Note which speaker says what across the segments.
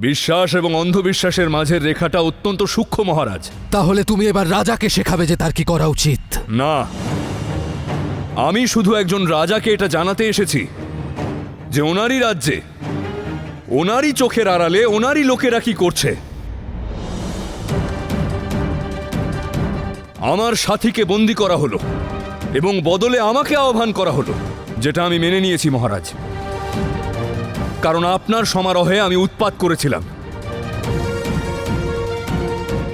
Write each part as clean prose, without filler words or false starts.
Speaker 1: বিশ্বাস এবং অন্ধবিশ্বাসের মাঝের রেখাটা অত্যন্ত সূক্ষ্ম মহারাজ।
Speaker 2: তাহলে তুমি এবার রাজাকে শেখাবে যে তার কি করা উচিত।
Speaker 1: না, আমি শুধু একজন রাজাকে এটা জানাতে এসেছি যে ওনারই রাজ্যে, ওনারই চোখের আড়ালে ওনারই লোকেরা কি করছে। আমার সাথীকে বন্দী করা হলো এবং বদলে আমাকে আহ্বান করা হলো, যেটা আমি মেনে নিয়েছি মহারাজ, কারণ আপনার সমারোহে আমি উৎপাত করেছিলাম।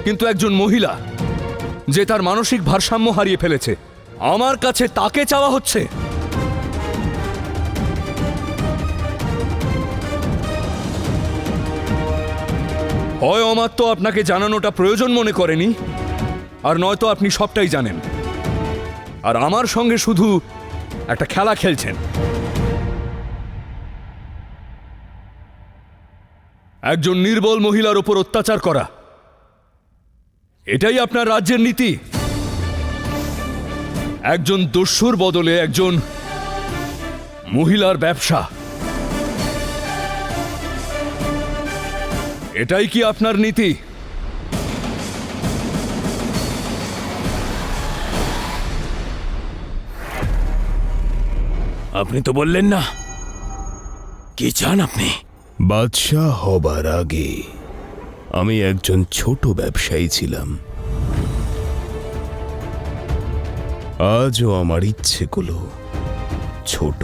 Speaker 1: কিন্তু একজন মহিলা যে তার মানসিক ভারসাম্য হারিয়ে ফেলেছে, আমার কাছে তাকে চাওয়া হচ্ছে। হয় অমাত্য আপনাকে জানানোটা প্রয়োজন মনে করেনি, আর নয়তো আপনি সবটাই জানেন আর আমার সঙ্গে শুধু একটা খেলা খেলছেন। একজন নির্বল মহিলার উপর অত্যাচার করা, এটাই আপনার রাজ্যের নীতি? একজন দস্যুর বদলে একজন মহিলার ব্যবসা, এটাই কি আপনার নীতি?
Speaker 3: আপনি তো বললেন না কি চান আপনি?
Speaker 4: বাদশাহ হবার আগে আমি একজন ছোট ব্যবসায়ী ছিলাম। আজও আমার ইচ্ছেগুলো ছোট।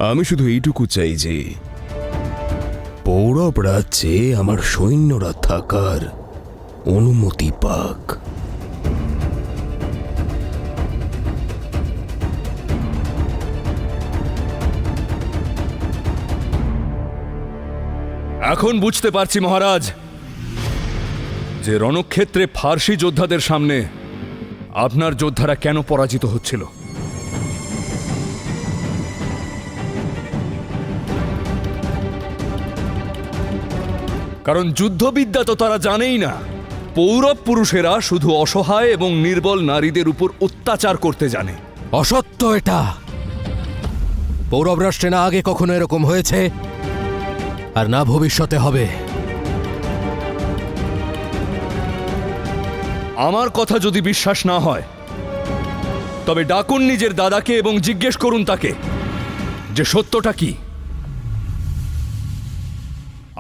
Speaker 4: আমি শুধু এইটুকু চাই যে পৌরব রাজ্যে আমার সৈন্যরা থাকার অনুমতি পাক।
Speaker 1: এখন বুঝতে পারছি মহারাজ যে রণক্ষেত্রে ফার্সি যোদ্ধাদের সামনে আপনার যোদ্ধারা কেন পরাজিত হচ্ছিল। কারণ যুদ্ধবিদ্যা তো তারা জানেই না। পৌরব পুরুষেরা শুধু অসহায় এবং নির্বল নারীদের উপর অত্যাচার করতে জানে।
Speaker 2: অসত্য এটা। পৌরব রাষ্ট্রে না আগে কখনো এরকম হয়েছে, আর না ভবিষ্যতে হবে।
Speaker 1: আমার কথা যদি বিশ্বাস না হয় তবে ডাকুন নিজের দাদাকে এবং জিজ্ঞেস করুন তাকে যে সত্যটা কি।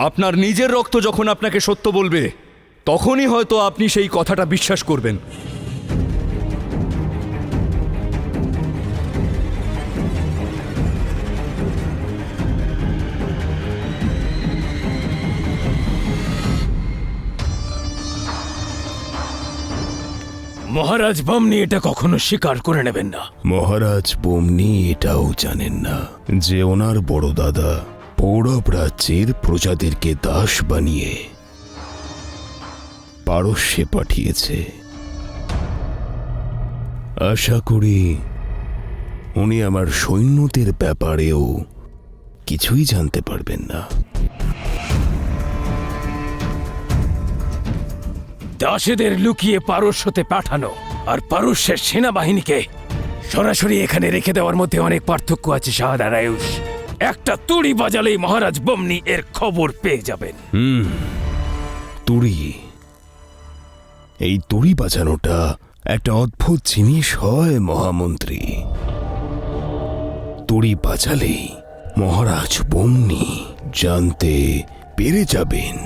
Speaker 1: আপনার নিজের রক্ত যখন আপনাকে সত্য বলবে, তখনই হয়তো আপনি সেই কথাটা বিশ্বাস করবেন।
Speaker 3: মহারাজ বামনি এটা কখনো স্বীকার করে নেবেন না।
Speaker 4: মহারাজ বমনি এটাও জানেন না যে ওনার বড় দাদা পৌরব রাজ্যের প্রজাদেরকে দাস বানিয়ে পারস্যে পাঠিয়েছে। আশা করি উনি আমার সৈন্যদের ব্যাপারেও কিছুই জানতে পারবেন না।
Speaker 3: দাসেদের লুকিয়ে পারস্যতে পাঠানো আর পারস্যের সেনাবাহিনীকে সরাসরি এখানে রেখে দেওয়ার মধ্যে অনেক পার্থক্য আছে শাহদার আয়ুষ। একটা তুড়ি বাজালেই মহারাজ বমনি এর খবর পেয়ে যাবেন।
Speaker 4: তুড়ি, এই তুড়ি বাজানোটা একটা অদ্ভুত জিনিস হয় মহামন্ত্রী। তুড়ি বাজালেই মহারাজ বমনি জানতে পেরে যাবেন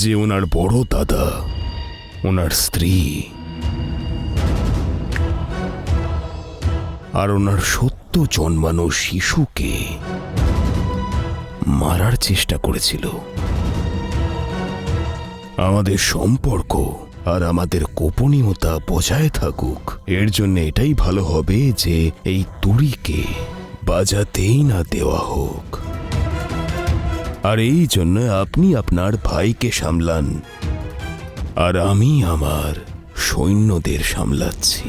Speaker 4: যে ওনার বড় দাদা, ওনার স্ত্রী আর ওনার সদ্য জন্মানো শিশুকে মারার চেষ্টা করেছিল। আমাদের সম্পর্ক আর আমাদের গোপনীয়তা বজায় থাকুক, এর জন্য এটাই ভালো হবে যে এই তুড়িকে বাজাতেই না দেওয়া হোক। আর এই জন্য আপনি আপনার ভাইকে সামলান আর আমি আমার সৈন্যদের সামলাচ্ছি।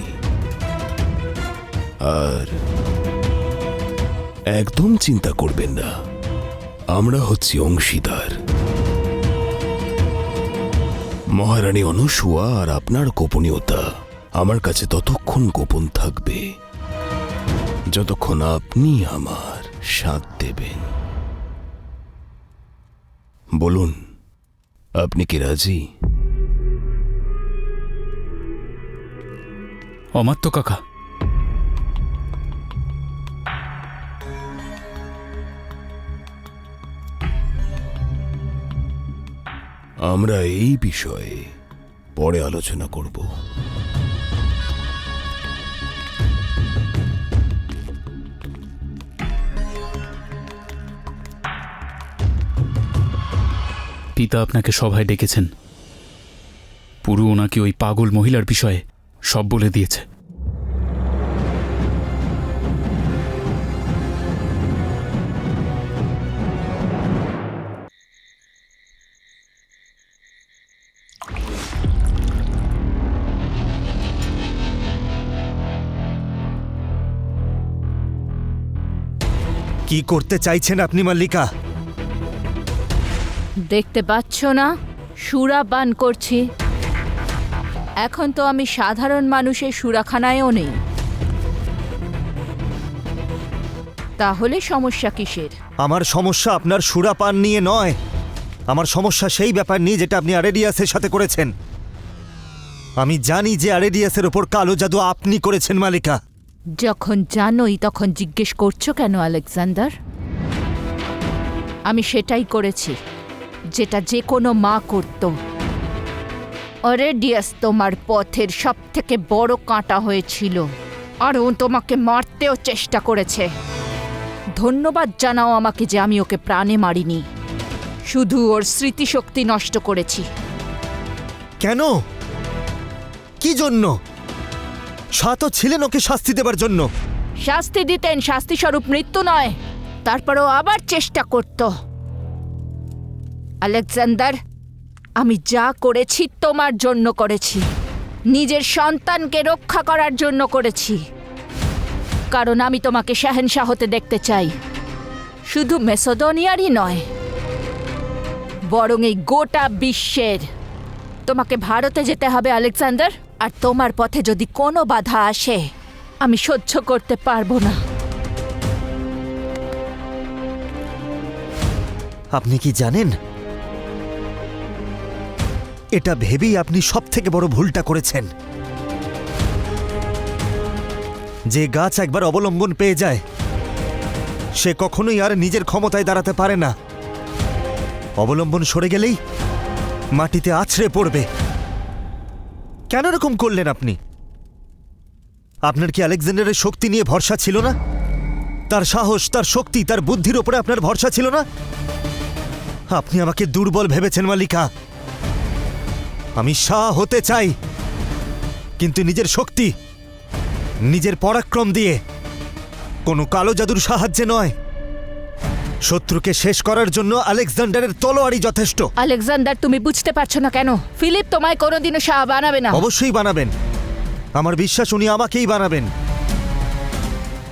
Speaker 4: আর একদম চিন্তা করবেন না, আমরা হচ্ছি অংশীদার। মহারানী অনুসুয়া আর আপনার গোপনীয়তা আমার কাছে ততক্ষণ গোপন থাকবে যতক্ষণ আপনি আমার সাথ দেবেন। বলুন, আপনি কি রাজি?
Speaker 5: অমাত্য কাকা,
Speaker 4: আমরা এই বিষয়ে পরে আলোচনা করব।
Speaker 5: পিতা আপনাকে সভায় ডেকেছেন। পুরু ওনাকে ওই পাগল মহিলার বিষয়ে সব বলে দিয়েছে।
Speaker 6: কি করতে চাইছেন আপনি মাল্লিকা?
Speaker 7: দেখতে পাচ্ছ না সুরা পান করছি। এখন তো আমি সাধারণ মানুষের সুরাখানায়ও নেই, তাহলে সমস্যা কিসের?
Speaker 6: আমার সমস্যা আপনার সুরাপান নিয়ে নয়, আমার সমস্যা সেই ব্যাপার নিয়ে যেটা আপনি আরেডিয়াসের সাথে করেছেন। আমি জানি যে আরেডিয়াসের ওপর কালো জাদু আপনি করেছেন মালিকা।
Speaker 7: যখন জানোই তখন জিজ্ঞেস করছো কেন আলেকজান্ডার? আমি সেটাই করেছি যেটা যে কোনো মা করত। অরেডিয়াস তোমার পথের সব থেকে বড় কাঁটা হয়েছিল, আর ও তোমাকে মারতেও চেষ্টা করেছে। ধন্যবাদ জানাও আমাকে যে আমি ওকে প্রাণে মারিনি, শুধু ওর স্মৃতিশক্তি নষ্ট করেছি।
Speaker 6: কেন? কি জন্য? তো ছিলেন ওকে শাস্তি দেবার জন্য।
Speaker 7: শাস্তি দিতেন, শাস্তিস্বরূপ মৃত্যু নয়। তারপরও আবার চেষ্টা করত। আলেকজান্ডার, আমি যা করেছি তোমার জন্য করেছি, নিজের সন্তানকে রক্ষা করার জন্য করেছি। কারণ আমি তোমাকে শাহেনশাহ হতে দেখতে চাই, শুধু মেসোডোনিয়ারই নয়, বরং এই গোটা বিশ্বের। তোমাকে ভারতে যেতে হবে আলেকজান্ডার, আর তোমার পথে যদি কোনো বাধা আসে আমি সহ্য করতে পারবো না।
Speaker 6: আপনি কি জানেন, এটা ভেবেই আপনি সব থেকে বড় ভুলটা করেছেন। যে গাছ একবার অবলম্বন পেয়ে যায় সে কখনোই আর নিজের ক্ষমতায় দাঁড়াতে পারে না। অবলম্বন সরে গেলেই মাটিতে আছড়ে পড়বে। কেন এরকম করলেন আপনি? আপনার কি আলেকজান্ডারের শক্তি নিয়ে ভরসা ছিল না? তার সাহস, তার শক্তি, তার বুদ্ধির উপরে আপনার ভরসা ছিল না? আপনি আমাকে দুর্বল ভেবেছেন মালিকা। আমি শাহ হতে চাই, কিন্তু নিজের শক্তি, নিজের পরাক্রম দিয়ে, কোনো কালো জাদুর সাহায্যে নয়। শত্রুকে শেষ করার জন্য আলেকজান্ডারের তলোয়ারই যথেষ্ট।
Speaker 7: আলেকজান্ডার, তুমি বুঝতে পারছো না কেন? ফিলিপ তোমায় কোনোদিনও শাহ বানাবে না।
Speaker 6: অবশ্যই বানাবেন, আমার বিশ্বাস উনি আমাকেই বানাবেন।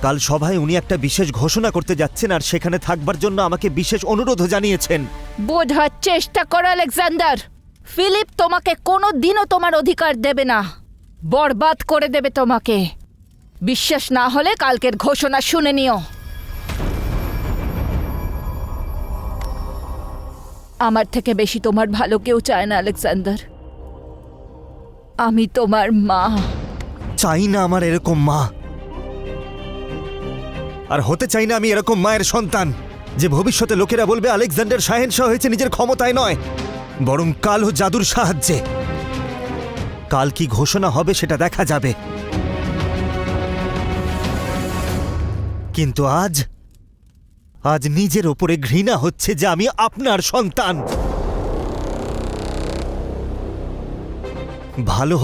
Speaker 6: কাল সভায় উনি একটা বিশেষ ঘোষণা করতে যাচ্ছেন, আর সেখানে থাকবার জন্য আমাকে বিশেষ অনুরোধও জানিয়েছেন।
Speaker 7: বোঝার চেষ্টা করো আলেকজান্ডার, ফিলিপ তোমাকে কোনোদিনও তোমার অধিকার দেবে না, বরবাদ করে দেবে তোমাকে। বিশ্বাস না হলে কালকের ঘোষণা শুনে নিও। আমার থেকে বেশি তোমার ভালো কেউ চায় না আলেকজান্ডার। আমি তোমার মা।
Speaker 6: চাই না আমার এরকম মা, আর হতে চাই না আমি এরকম মায়ের সন্তান যে ভবিষ্যতে লোকেরা বলবে আলেকজান্ডার শাহেনশাহ হয়েছে নিজের ক্ষমতায় নয়, বরং কালো জাদুর সাহায্যে। কাল কি ঘোষণা হবে সেটা দেখা যাবে, কিন্তু আজ নিজের ওপরে ঘৃণা হচ্ছে যে আমি আপনার সন্তান। ভালো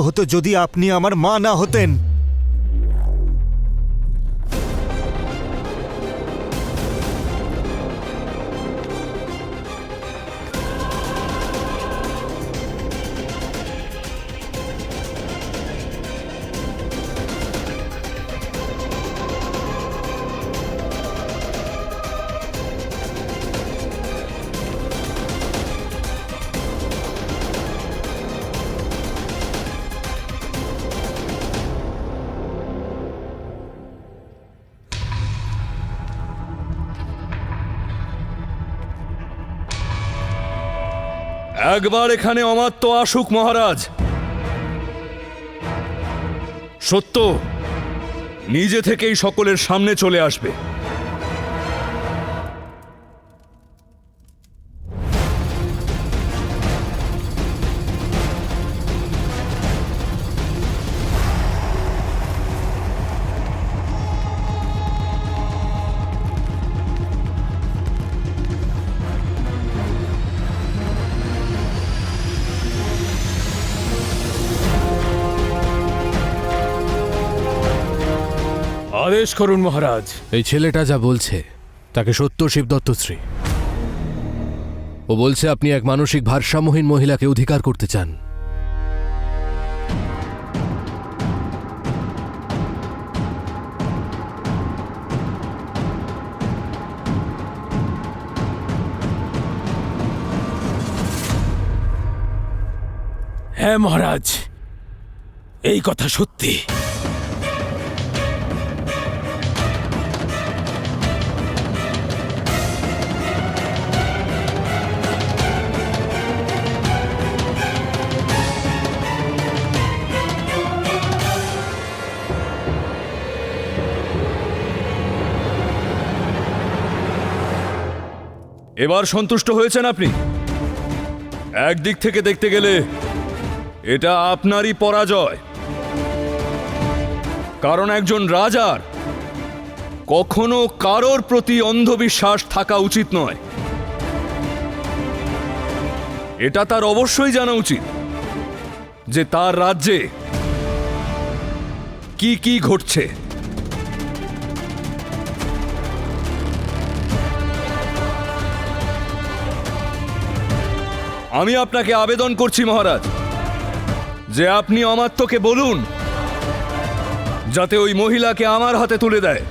Speaker 6: হতো যদি আপনি আমার মা না হতেন।
Speaker 1: একবার এখানে অমাত্য আসুক মহারাজ। সত্য নিজে থেকেই সকলের সামনে চলে আসবে।
Speaker 3: আদেশ করুন মহারাজ।
Speaker 2: এই ছেলেটা যা বলছে তাকে সত্য শিবদত্তশ্রী। ও বলছে আপনি এক মানসিক ভারসাম্যহীন মহিলাকে অধিকার করতে চান।
Speaker 3: হ্যাঁ মহারাজ, এই কথা সত্যি।
Speaker 1: এবার সন্তুষ্ট হয়েছেন আপনি? একদিক থেকে দেখতে গেলে এটা আপনারই পরাজয়, কারণ একজন রাজার কখনো কারোর প্রতি অন্ধবিশ্বাস থাকা উচিত নয়। এটা তার অবশ্যই জানা উচিত যে তার রাজ্যে কি কি ঘটছে। আমি আপনাকে আবেদন করছি মহারাজ যে আপনি অমাত্যকে বলুন যাতে ওই মহিলাকে আমার হাতে তুলে দেয়।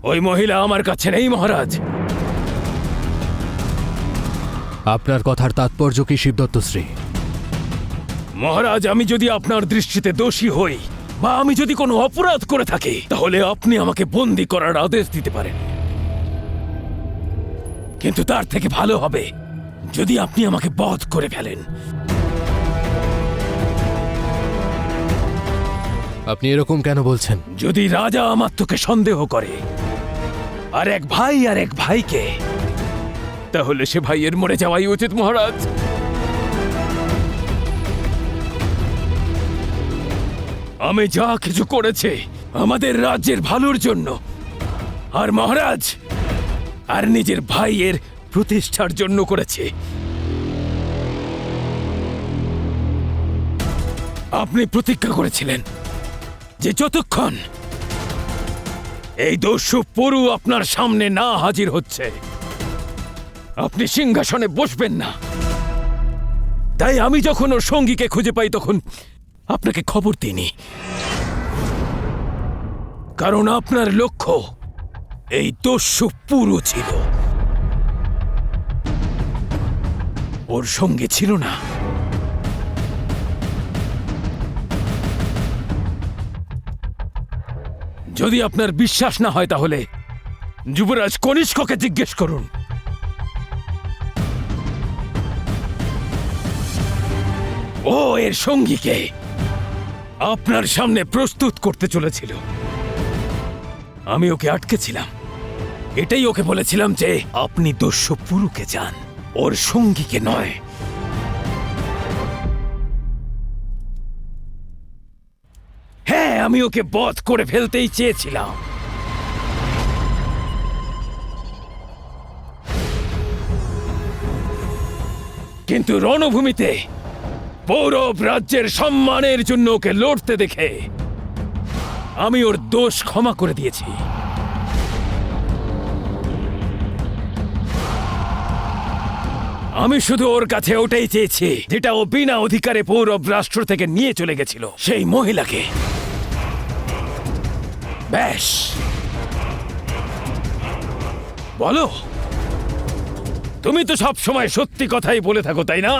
Speaker 3: ওই মহিলা আমার কাছে নেই মহারাজ।
Speaker 2: আপনার কথার তাৎপর্য কি শিবদত্তশ্রী?
Speaker 3: মহারাজ, আমি যদি আপনার দৃষ্টিতে দোষী হই বা আমি যদি কোনো অপরাধ করে থাকি, তাহলে আপনি আমাকে বন্দী করার আদেশ দিতে পারেন। কিন্তু তার থেকে ভালো হবে যদি আপনি আমাকে বধ করে ফেলেন।
Speaker 2: আপনি এরকম কেন বলছেন?
Speaker 3: যদি রাজা আমাত্যকে সন্দেহ করে আর এক ভাইকে, তাহলে সে ভাইয়ের মরে যাওয়াই উচিত মহারাজ। আমি যা কিছু করেছে আমাদের রাজ্যের ভালোর জন্য, আর মহারাজ আর নিজের ভাইয়ের প্রতিষ্ঠার জন্য করেছে। আপনি প্রতিজ্ঞা করেছিলেন যে যতক্ষণ এই দস্যু পুরু আপনার সামনে না হাজির হচ্ছে আপনি সিংহাসনে বসবেন না। তাই আমি যখন ওর সঙ্গীকে খুঁজে পাই তখন আপনাকে খবর দিইনি, কারণ আপনার লক্ষ্য এই দস্যু পুরু ছিল, ওর সঙ্গে ছিল না। যদি আপনার বিশ্বাস না হয় তাহলে যুবরাজ কনিষ্ককে জিজ্ঞেস করুন। ও এর সঙ্গীকে আপনার সামনে প্রস্তুত করতে চলেছিল। আমি ওকে আটকেছিলাম, এটাই ওকে বলেছিলাম যে আপনি দস্যু পুরুকে চান, ওর সঙ্গীকে নয়। হ্যাঁ, আমি ওকে বধ করে ফেলতেই চেয়েছিলাম, কিন্তু রণভূমিতে পৌরব রাজ্যের সম্মানের জন্য ওকে লড়তে দেখে আমি ওর দোষ ক্ষমা করে দিয়েছি। আমি শুধু ওর কাছে ওটাই চেয়েছি যেটা ও বিনা অধিকারে পৌরব রাষ্ট্র থেকে নিয়ে চলে গেছিল, সেই মহিলাকে। ব্যাস, বলো, তুমি তো সব সময় সত্যি কথাই বলে থাকো, তাই না?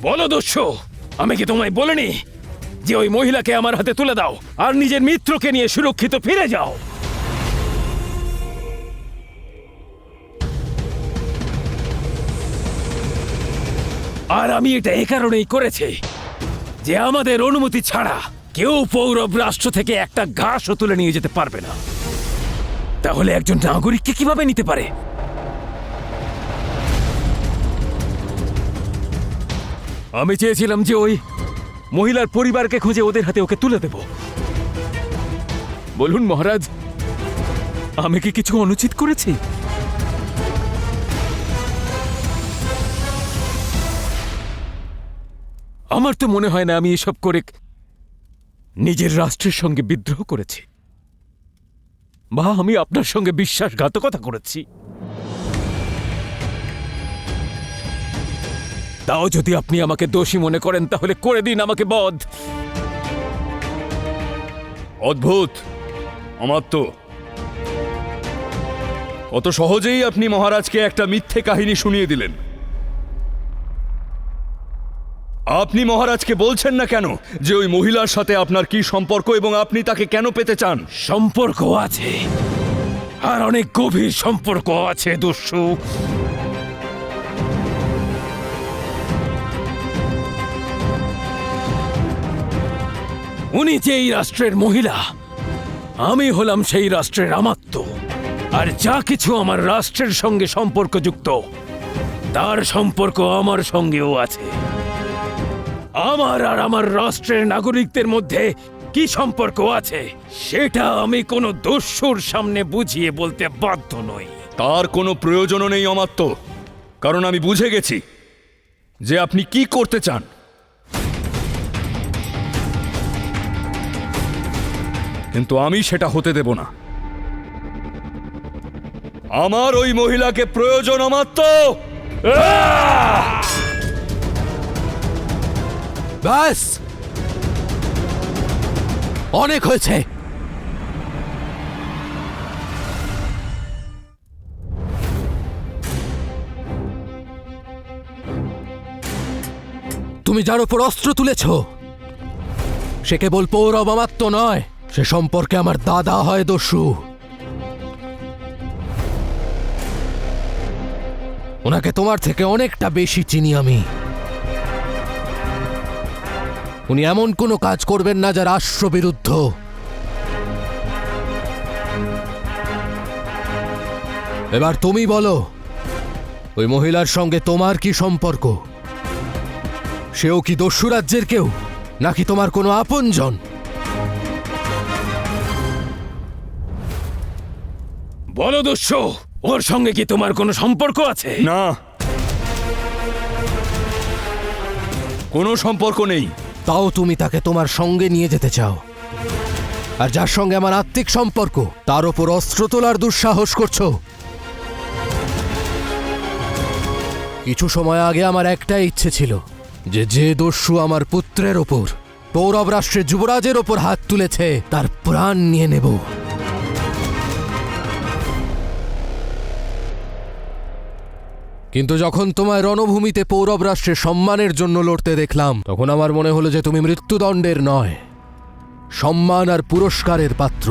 Speaker 3: বলো দস্যু, আমি কি তোমায় বলিনি যে ওই মহিলাকে আমার হাতে তুলে দাও আর নিজের মিত্রকে নিয়ে সুরক্ষিত ফিরে যাও? আর আমি এটা এ কারণেই করেছি যে আমাদের অনুমতি ছাড়া কেউ পৌরব রাষ্ট্র থেকে একটা ঘাসও তুলে নিয়ে যেতে পারবে না। তাহলে একজন নাগরিককে কিভাবে নিতে পারে? আমি চেয়েছিলাম যে ওই মহিলার পরিবারকে খুঁজে ওদের হাতে ওকে তুলে দেব। বলুন মহারাজ, আমি কি কিছু অনুচিত করেছি? আমার তো মনে হয় না আমি এসব করে নিজের রাষ্ট্রের সঙ্গে বিদ্রোহ করেছি, বা আমি আপনার সঙ্গে বিশ্বাসঘাতকতা করেছি। তাও যদি আপনি আমাকে দোষী মনে করেন তাহলে করে দিন আমাকে বধ।
Speaker 1: অদ্ভুত অমাত্য, কত সহজেই আপনি মহারাজকে একটা মিথ্যে কাহিনী শুনিয়ে দিলেন। আপনি মহারাজকে বলছেন না কেন যে ওই মহিলার সাথে আপনার কি সম্পর্ক এবং আপনি তাকে কেন পেতে চান?
Speaker 3: সম্পর্ক আছে, আর অনেক গভীর সম্পর্ক আছে দস্যু। উনি যে এই রাষ্ট্রের মহিলা, আমি হলাম সেই রাষ্ট্রের আমাত্য। আর যা কিছু আমার রাষ্ট্রের সঙ্গে সম্পর্কযুক্ত তার সম্পর্ক আমার সঙ্গেও আছে। আমার আর আমার রাষ্ট্রের নাগরিকদের মধ্যে কি সম্পর্ক আছে সেটা আমি কোনো দস্যুর সামনে বুঝিয়ে বলতে বাধ্য নই।
Speaker 1: তার কোনো প্রয়োজনও নেই অমাত্য, কারণ আমি বুঝে গেছি যে আপনি কি করতে চান। কিন্তু আমি সেটা হতে দেব না। আমার ওই মহিলাকে প্রয়োজন অমাত্য।
Speaker 2: ব্যাস, অনেক হয়েছে। তুমি যার উপর অস্ত্র তুলেছ সে কেবল পৌরব আমাত্য নয়, সে সম্পর্কে আমার দাদা হয় দস্যু। ওনাকে তোমার থেকে অনেকটা বেশি চিনি আমি। উনি এমন কোনো কাজ করবেন না যা রাষ্ট্রবিরুদ্ধ। এবার তুমি বলো, ওই মহিলার সঙ্গে তোমার কি সম্পর্ক? সেও কি দস্যু রাজ্যের কেউ, নাকি তোমার কোনো আপনজন?
Speaker 3: বলো দস্যু, ওর সঙ্গে কি তোমার কোনো সম্পর্ক আছে?
Speaker 1: না, কোনো সম্পর্ক নেই।
Speaker 2: তাও তুমি তাকে তোমার সঙ্গে নিয়ে যেতে চাও, আর যার সঙ্গে আমার আত্মিক সম্পর্ক তার ওপর অস্ত্র তোলার দুঃসাহস করছো। কিছু সময় আগে আমার একটাই ইচ্ছে ছিল যে দস্যু আমার পুত্রের ওপর, পৌরব রাষ্ট্রের যুবরাজের ওপর হাত তুলেছে, তার প্রাণ নিয়ে নেব। কিন্তু যখন তোমায় রণভূমিতে পৌরব রাষ্ট্রের সম্মানের জন্য লড়তে দেখলাম, তখন আমার মনে হলো যে তুমি মৃত্যুদণ্ডের নয়, সম্মান আর পুরস্কারের পাত্র।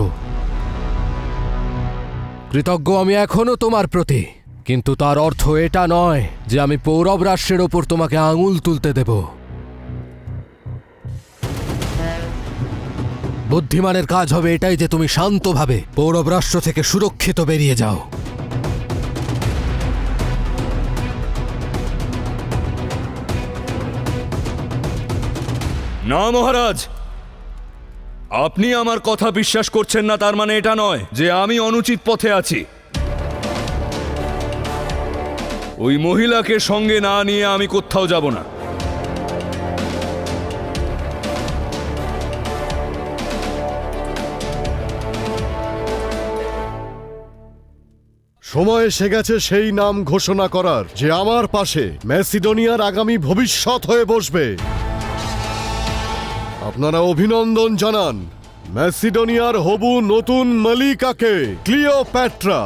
Speaker 2: কৃতজ্ঞ আমি এখনো তোমার প্রতি, কিন্তু তার অর্থ এটা নয় যে আমি পৌরব রাষ্ট্রের ওপর তোমাকে আঙুল তুলতে দেব। বুদ্ধিমানের কাজ হবে এটাই যে তুমি শান্তভাবে পৌরব রাষ্ট্র থেকে সুরক্ষিত বেরিয়ে যাও।
Speaker 1: না মহারাজ, আপনি আমার কথা বিশ্বাস করছেন না তার মানে এটা নয় যে আমি অনুচিত পথে আছি। ওই মহিলাকে সঙ্গে না নিয়ে আমি কোথাও যাব না।
Speaker 8: সময় এসে গেছে সেই নাম ঘোষণা করার যে আমার পাশে ম্যাসিডোনিয়ার আগামী ভবিষ্যৎ হয়ে বসবে। আপনারা অভিনন্দন জানান ম্যাসিডোনিয়ার হবু নতুন মালিকাকে, ক্লিওপ্যাট্রা।